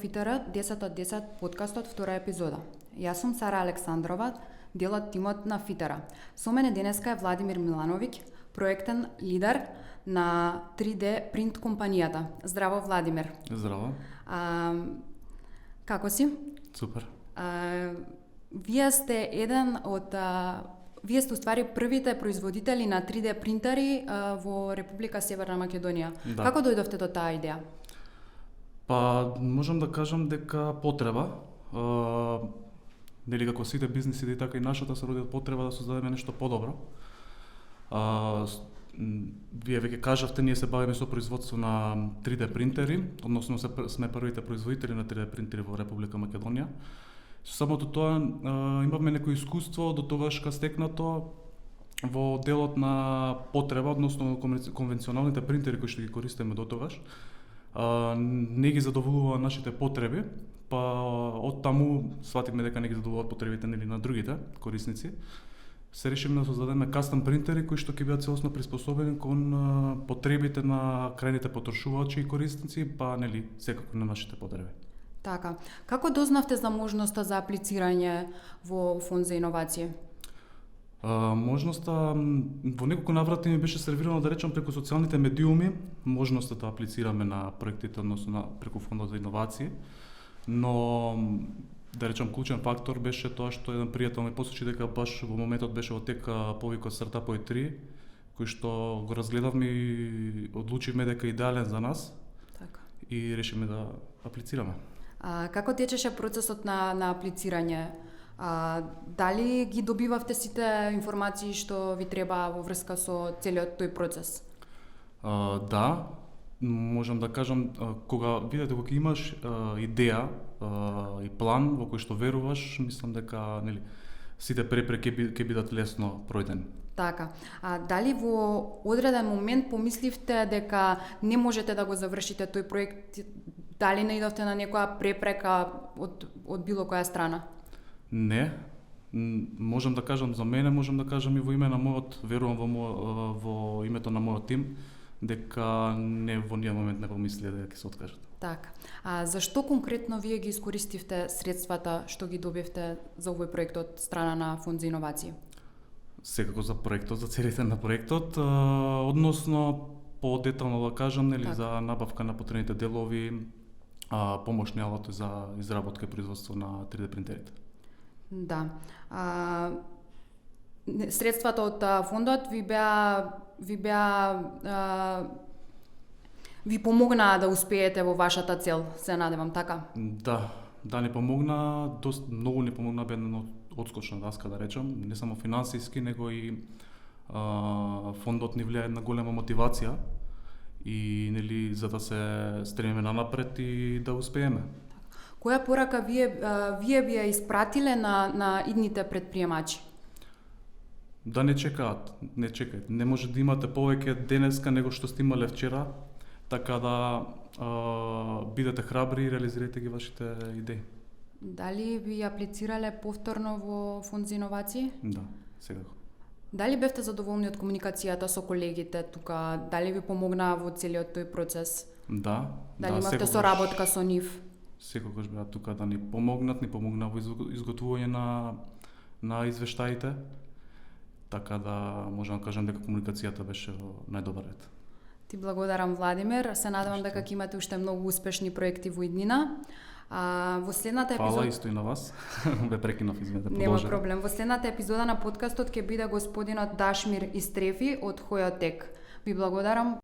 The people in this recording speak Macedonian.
ФИТР 10 од 10 подкастот втора епизода. Јас сум Сара Александрова, дел од тимот на ФИТР. Со мене денеска е Владимир Милановиќ, проектен лидер на 3D принт компанијата. Здраво, Владимир. Здраво. Како си? Супер. Вие сте вие сте уствари првите производители на 3D принтери во Република Северна Македонија. Да. Како дојдовте до таа идеја? Па, можам да кажам дека потреба. Нели како сите бизниси, да и така и нашата се роди од потреба да создадеме нешто подобро. Вие веќе кажавте, ние се бавиме со производство на 3D принтери, односно сме првите производители на 3D принтери во Република Македонија. Со самото тоа имавме некој искуство до тогаш стекнато во делот на потреба, односно конвенционалните принтери кои што ги користиме до тогаш, не ги задоволува нашите потреби, па од таму свативме дека не ги задоволуваат потребите на другите корисници. Се решивме да создадеме кастом принтери кои што ќе бидат целосно приспособени кон потребите на крајните потрошувачи и корисници, па секако на нашите потреби. Така. Како дознавте за можноста за аплицирање во Фонд за иновации? Можноста во неколку наврати ми беше сервирано, да речам, преку социјалните медиуми, можноста да аплицираме на проектите, односно преку Фондот за иновации, но да речам клучен фактор беше тоа што еден пријател ми посочи дека баш во моментот беше во тек повикот Стартапој 3, кој што го разгледавме и одлучивме дека е идеален за нас. Така. И решивме да аплицираме. Како течеше процесот на аплицирање? Дали ги добивавте сите информации што ви треба во врска со целиот тој процес? Да, можам да кажам, кога имаш идеја и план во кој што веруваш, мислам дека сите препреки ќе бидат лесно пројдени. Така. Дали во одреден момент помисливте дека не можете да го завршите тој проект? Дали наидовте на некоја препрека од било која страна? Не. Можам да кажам за мене, можам да кажам и во име на верувам во името на мојот тим, дека не во ниједен момент не помислија дека ќе се откажат. Така. Зашто конкретно вие ги искористивте средствата што ги добивте за овој проект од страна на Фонд за иновации? Секако за проектот, за целите на проектот, односно по-детално да кажам, така, за набавка на потребните делови, помошни алати за изработка и производство на 3D принтерите. Да. Средствата од фондот ви помогнаа да успеете во вашата цел, се надевам, така? Да, ни помогна, многу ни помогна, бе една одскочна даска, да речам, не само финансиски, него и фондот ни влијае една голема мотивација и за да се стремиме напред и да успееме. Која порака вие би ја испратиле на идните предприемачи? Да не чекаат, не може да имате повеќе денеска него што сте имале вчера, така да бидете храбри и реализирате ги вашите идеи. Дали би аплицирале повторно во Фонд за иновации? Да, секако. Дали бевте задоволни од комуникацијата со колегите тука? Дали ви помогнаа во целиот тој процес? Да. Дали имавте соработка со нив? Секогаш беа тука да ни помогнаа во изготвување на извештаите. Така да можам да кажам дека комуникацијата беше во најдобар ред. Ти благодарам, Владимир. Се надевам дека ќе имате уште многу успешни проекти во иднина. Во следната епизода... Фала исто и на вас. Бе прекинав, извинете, продолжете. Нема проблем. Во следната епизода на подкастот ќе биде господинот Дашмир Истрефи од Хојотек. Ви благодарам.